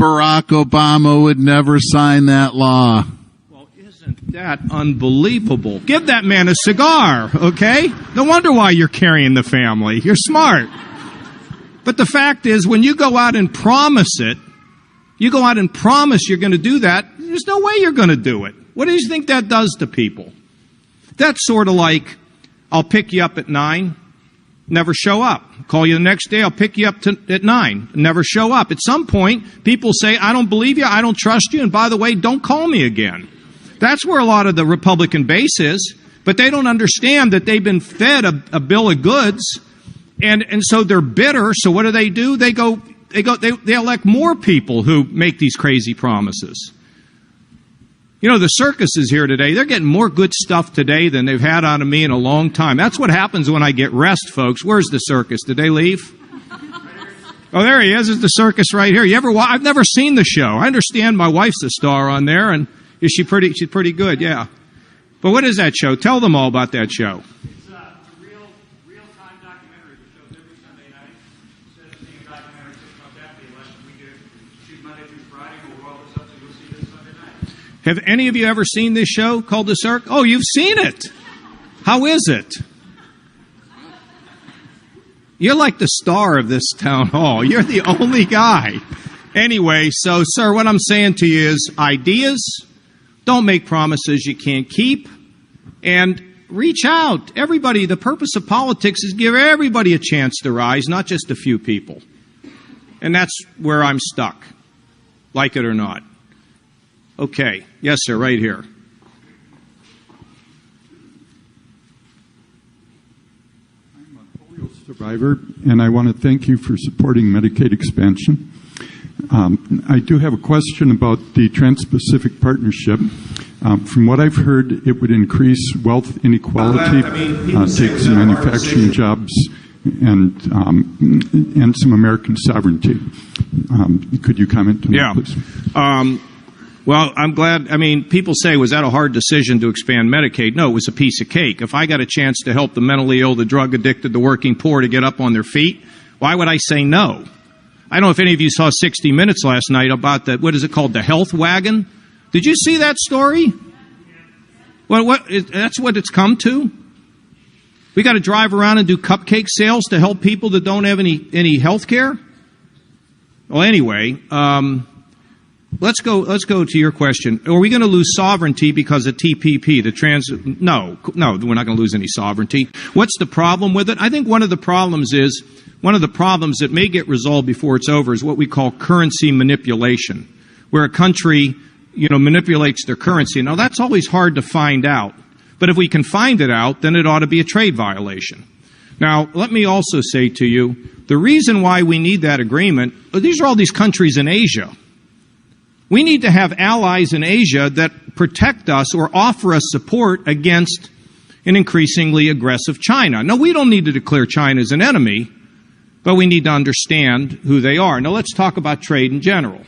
Barack Obama would never sign that law. Well, isn't that unbelievable? Give that man a cigar, okay? No wonder why you're carrying the family. You're smart. But the fact is, when you go out and promise it, you go out and promise you're going to do that, there's no way you're going to do it. What do you think that does to people? That's sort of like, I'll pick you up at 9, never show up. Call you the next day, I'll pick you up at 9, never show up. At some point, people say, I don't believe you, I don't trust you, and by the way, don't call me again. That's where a lot of the Republican base is, but they don't understand that they've been fed a bill of goods, and so they're bitter, so what do? They elect more people who make these crazy promises. You know, the circus is here today. They're getting more good stuff today than they've had out of me in a long time. That's what happens when I get rest, folks. Where's the circus? Did they leave? Oh, there he is. It's the circus right here. I've never seen the show. I understand my wife's a star on there, and she's pretty good, yeah. But what is that show? Tell them all about that show. It's a real-time documentary that shows every Sunday night. Instead of seeing a documentary 6 months after the election, we shoot Monday through Friday. We'll roll this up so you'll see this Sunday night. Have any of you ever seen this show called The Cirque? Oh, you've seen it. How is it? You're like the star of this town hall. You're the only guy. Anyway, so, sir, what I'm saying to you is ideas, don't make promises you can't keep, and reach out. Everybody, the purpose of politics is give everybody a chance to rise, not just a few people. And that's where I'm stuck, like it or not. Okay. Yes, sir, right here. I'm a polio survivor, and I want to thank you for supporting Medicaid expansion. I do have a question about the Trans-Pacific Partnership. From what I've heard, it would increase wealth inequality, take some manufacturing jobs, and some American sovereignty. Could you comment on that, please? Well, I'm glad. I mean, people say, was that a hard decision to expand Medicaid? No, it was a piece of cake. If I got a chance to help the mentally ill, the drug addicted, the working poor to get up on their feet, why would I say no? I don't know if any of you saw 60 Minutes last night about what is it called, the health wagon? Did you see that story? Well, that's what it's come to? We got to drive around and do cupcake sales to help people that don't have any health care? Well, anyway, let's go to your question. Are we going to lose sovereignty because of TPP? No, we're not going to lose any sovereignty. What's the problem with it? I think one of the problems that may get resolved before it's over is what we call currency manipulation, where a country, manipulates their currency. Now, that's always hard to find out. But if we can find it out, then it ought to be a trade violation. Now, let me also say to you, the reason why we need that agreement, these are all these countries in Asia. We need to have allies in Asia that protect us or offer us support against an increasingly aggressive China. Now, we don't need to declare China as an enemy, but we need to understand who they are. Now, let's talk about trade in general.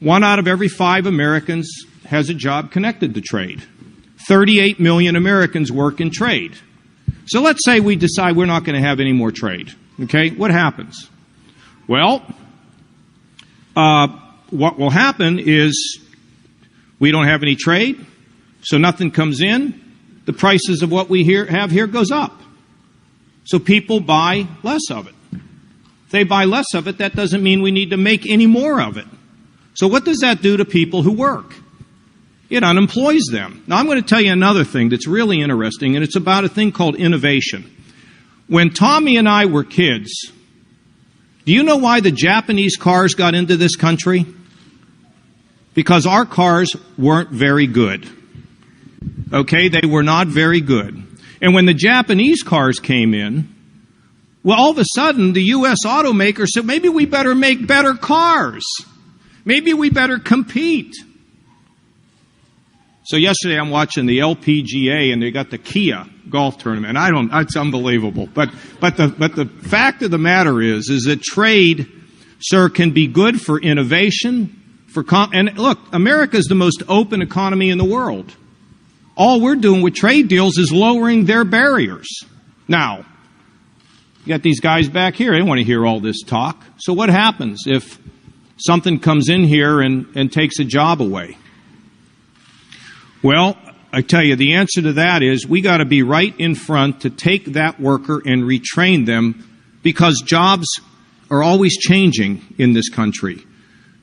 1 out of every 5 Americans has a job connected to trade. 38 million Americans work in trade. So let's say we decide we're not going to have any more trade. Okay? What happens? Well, what will happen is we don't have any trade, so nothing comes in. The prices of what we have here goes up. So people buy less of it. If they buy less of it, that doesn't mean we need to make any more of it. So what does that do to people who work? It unemploys them. Now, I'm going to tell you another thing that's really interesting, and it's about a thing called innovation. When Tommy and I were kids, do you know why the Japanese cars got into this country? Because our cars weren't very good. Okay, they were not very good. And when the Japanese cars came in, well, all of a sudden, the U.S. automakers said, maybe we better make better cars. Maybe we better compete. So yesterday I'm watching the LPGA and they got the Kia golf tournament. It's unbelievable. But the fact of the matter is that trade, sir, can be good for innovation, and look, America is the most open economy in the world. All we're doing with trade deals is lowering their barriers. Now, you got these guys back here, they don't want to hear all this talk. So what happens if something comes in here and takes a job away. Well, I tell you, the answer to that is we got to be right in front to take that worker and retrain them, because jobs are always changing in this country.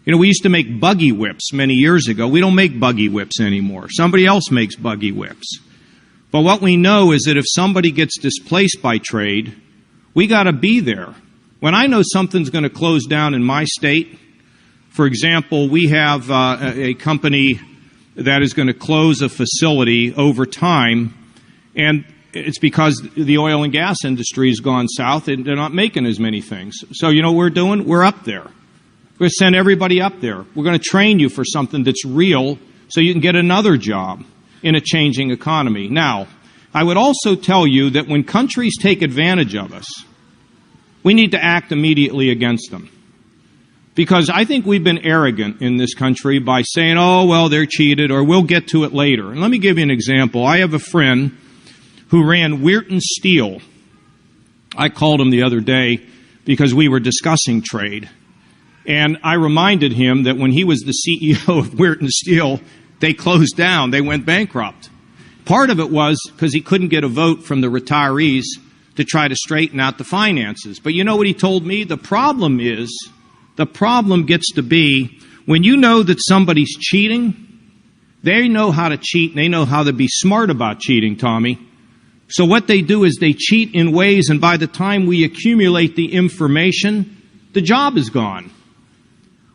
You know, we used to make buggy whips many years ago. We don't make buggy whips anymore. Somebody else makes buggy whips. But what we know is that if somebody gets displaced by trade, we got to be there. When I know something's going to close down in my state, for example, we have a company that is going to close a facility over time, and it's because the oil and gas industry has gone south and they're not making as many things. So you know what we're doing? We're up there. We're going to send everybody up there. We're going to train you for something that's real so you can get another job in a changing economy. Now, I would also tell you that when countries take advantage of us, we need to act immediately against them. Because I think we've been arrogant in this country by saying, oh, well, they're cheated, or we'll get to it later. And let me give you an example. I have a friend who ran Weirton Steel. I called him the other day because we were discussing trade. And I reminded him that when he was the CEO of Weirton Steel, they closed down. They went bankrupt. Part of it was because he couldn't get a vote from the retirees to try to straighten out the finances. But you know what he told me? The problem gets to be when you know that somebody's cheating, they know how to cheat and they know how to be smart about cheating, Tommy. So what they do is they cheat in ways, and by the time we accumulate the information, the job is gone.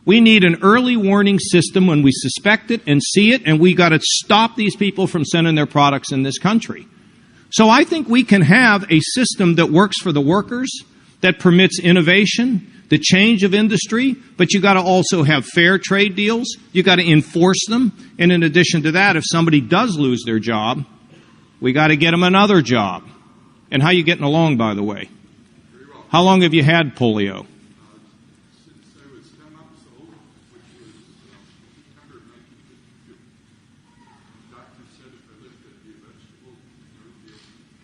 We need an early warning system when we suspect it and see it, and we got to stop these people from sending their products in this country. So I think we can have a system that works for the workers, that permits innovation, the change of industry, but you got to also have fair trade deals. You got to enforce them. And in addition to that, if somebody does lose their job, we got to get them another job. And how you getting along, by the way? How long have you had polio? Since I was 10 months old, which was September of 1952. Doctor said if I lifted the vegetable,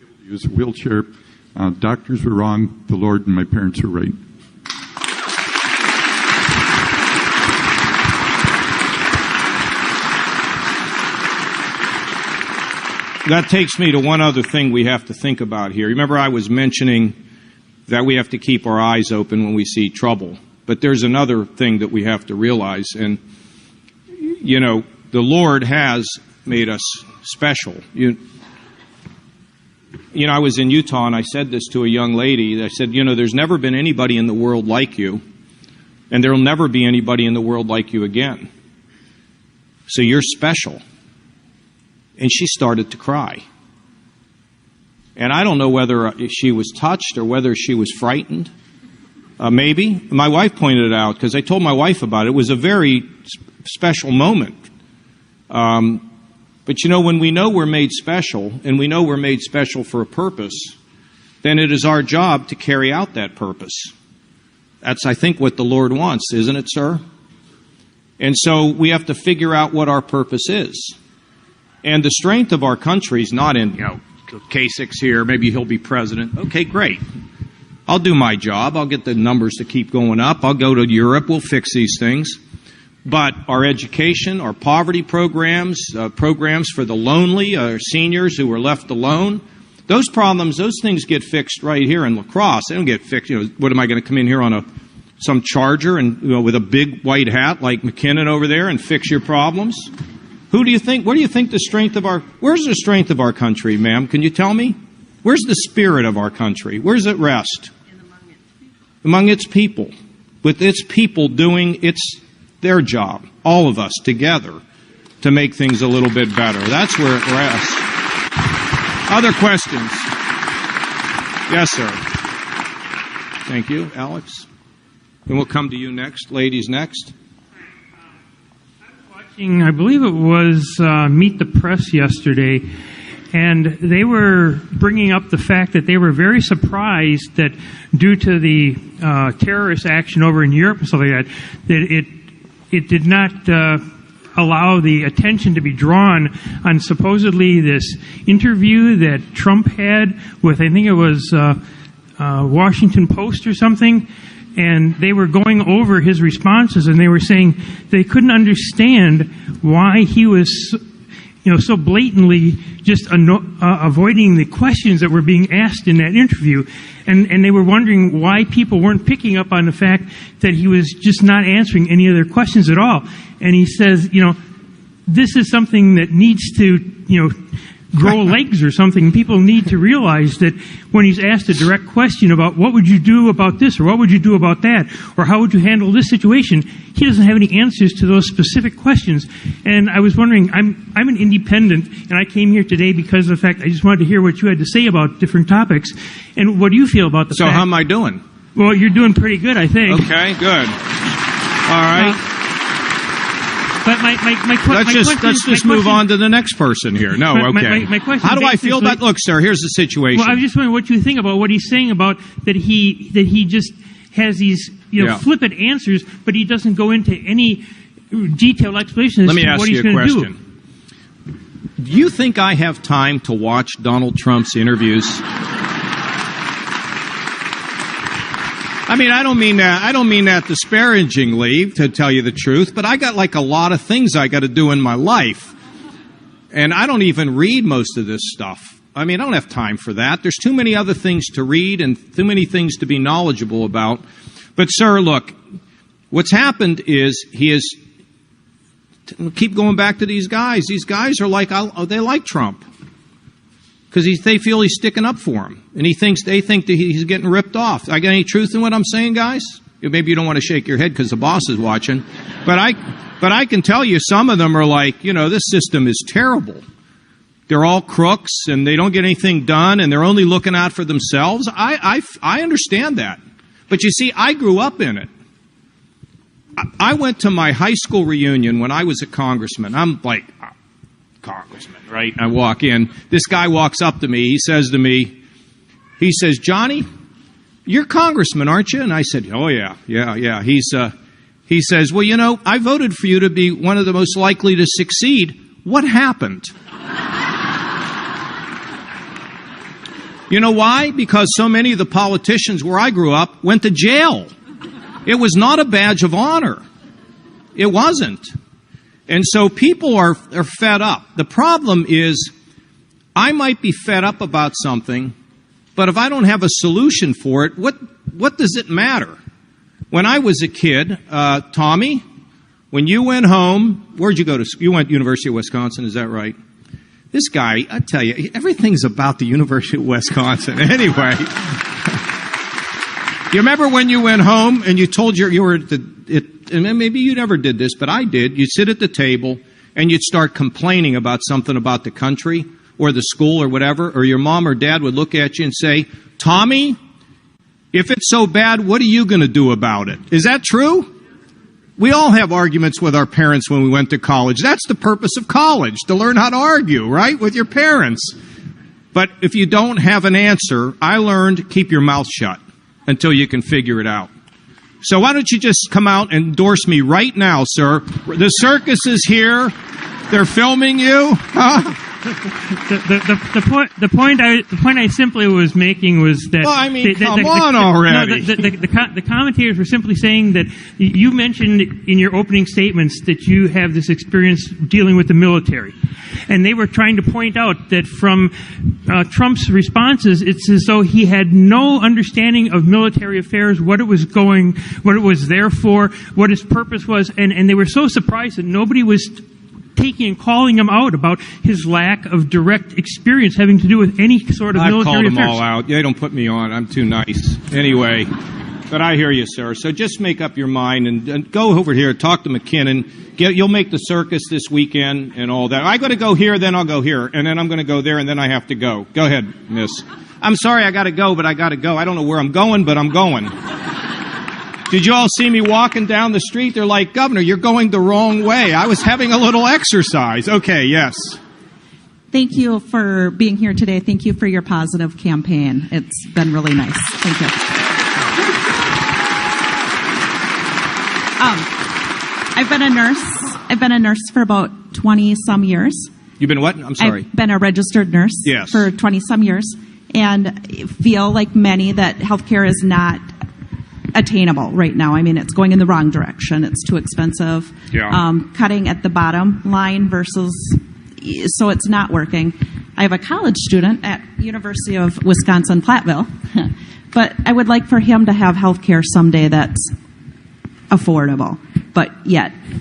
I would be able to use a wheelchair. Doctors were wrong. The Lord and my parents were right. That takes me to one other thing we have to think about here. Remember, I was mentioning that we have to keep our eyes open when we see trouble. But there's another thing that we have to realize. And, you know, the Lord has made us special. You know, I was in Utah and I said this to a young lady. I said, you know, there's never been anybody in the world like you, and there will never be anybody in the world like you again. So you're special. And she started to cry. And I don't know whether she was touched or whether she was frightened. Maybe. My wife pointed it out because I told my wife about it. It was a very special moment. But you know, when we know we're made special, and we know we're made special for a purpose, then it is our job to carry out that purpose. That's, I think, what the Lord wants, isn't it, sir? And so we have to figure out what our purpose is. And the strength of our country is not in, you know, Kasich's here, maybe he'll be president. Okay, great. I'll do my job. I'll get the numbers to keep going up. I'll go to Europe. We'll fix these things. But our education, our poverty programs, programs for the lonely, our seniors who are left alone, those problems, those things get fixed right here in La Crosse. They don't get fixed. You know, what am I going to come in here on some charger and, you know, with a big white hat like McKinnon over there and fix your problems? Who do you think? Where do you think the strength of our? Where's the strength of our country, ma'am? Can you tell me? Where's the spirit of our country? Where does it rest? Among its people, with its people doing their job, all of us together, to make things a little bit better. That's where it rests. Other questions? Yes, sir. Thank you, Alex. And we'll come to you next. Ladies next. I believe it was Meet the Press yesterday, and they were bringing up the fact that they were very surprised that due to the terrorist action over in Europe and stuff like that it did not allow the attention to be drawn on supposedly this interview that Trump had with, I think it was Washington Post or something, and they were going over his responses, and they were saying they couldn't understand why he was, so blatantly just avoiding the questions that were being asked in that interview. And they were wondering why people weren't picking up on the fact that he was just not answering any of their questions at all. And he says, this is something that needs to, grow legs or something. People need to realize that when he's asked a direct question about what would you do about this or what would you do about that or how would you handle this situation, he doesn't have any answers to those specific questions. And I was wondering, I'm an independent, and I came here today because of the fact I just wanted to hear what you had to say about different topics. And what do you feel about the fact? So how am I doing? Well, you're doing pretty good, I think. Okay, good. All right. But let's just move on to the next person here. No, okay. My question. How do I feel about? Look, sir. Here's the situation. Well, I was just wondering what you think about what he's saying about that he just has these flippant answers, but he doesn't go into any detailed explanation as to what he's going to do. Let me ask you a question. Do you think I have time to watch Donald Trump's interviews? I mean, I don't mean that disparagingly, to tell you the truth, but I got like a lot of things I got to do in my life. And I don't even read most of this stuff. I mean, I don't have time for that. There's too many other things to read and too many things to be knowledgeable about. But sir, look, what's happened is keep going back to these guys. These guys are like, they like Trump. Because they feel he's sticking up for him, and they think that he's getting ripped off. I got any truth in what I'm saying, guys? Maybe you don't want to shake your head because the boss is watching, but I can tell you some of them are like, this system is terrible. They're all crooks, and they don't get anything done, and they're only looking out for themselves. I understand that, but you see, I grew up in it. I went to my high school reunion when I was a congressman. I'm like, congressman, right? I walk in. This guy walks up to me. He says to me, Johnny, you're congressman, aren't you? And I said, oh, yeah. He says, well, I voted for you to be one of the most likely to succeed. What happened? You know why? Because so many of the politicians where I grew up went to jail. It was not a badge of honor. It wasn't. And so people are fed up. The problem is, I might be fed up about something, but if I don't have a solution for it, what does it matter? When I was a kid, Tommy, when you went home, where'd you go to school? You went to University of Wisconsin, is that right? This guy, I tell you, everything's about the University of Wisconsin. Anyway, you remember when you went home and you told you were at and maybe you never did this, but I did. You'd sit at the table and you'd start complaining about something about the country or the school or whatever, or your mom or dad would look at you and say, Tommy, if it's so bad, what are you going to do about it? Is that true? We all have arguments with our parents when we went to college. That's the purpose of college, to learn how to argue, right, with your parents. But if you don't have an answer, I learned keep your mouth shut until you can figure it out. So why don't you just come out and endorse me right now, sir? The circus is here. They're filming you. The point I simply was making was that. Well, I mean, come on already. The commentators were simply saying that you mentioned in your opening statements that you have this experience dealing with the military, and they were trying to point out that from Trump's responses, it's as though he had no understanding of military affairs, what it was there for, what its purpose was, and they were so surprised that nobody was taking and calling him out about his lack of direct experience having to do with any sort of military affairs. I've called them all out. They don't put me on. I'm too nice. Anyway, but I hear you, sir. So just make up your mind and go over here, talk to McKinnon. You'll make the circus this weekend and all that. I got to go here, then I'll go here, and then I'm going to go there, and then I have to go. Go ahead, miss. I'm sorry I got to go, but I got to go. I don't know where I'm going, but I'm going. Did you all see me walking down the street? They're like, Governor, you're going the wrong way. I was having a little exercise. Okay, yes. Thank you for being here today. Thank you for your positive campaign. It's been really nice. Thank you. I've been a nurse. I've been a nurse for about 20-some years. You've been what? I'm sorry. I've been a registered nurse for 20-some years, and feel like many that healthcare is not attainable right now. I mean, it's going in the wrong direction. It's too expensive. Yeah. Cutting at the bottom line so it's not working. I have a college student at University of Wisconsin-Platteville, but I would like for him to have health care someday that's affordable, but yet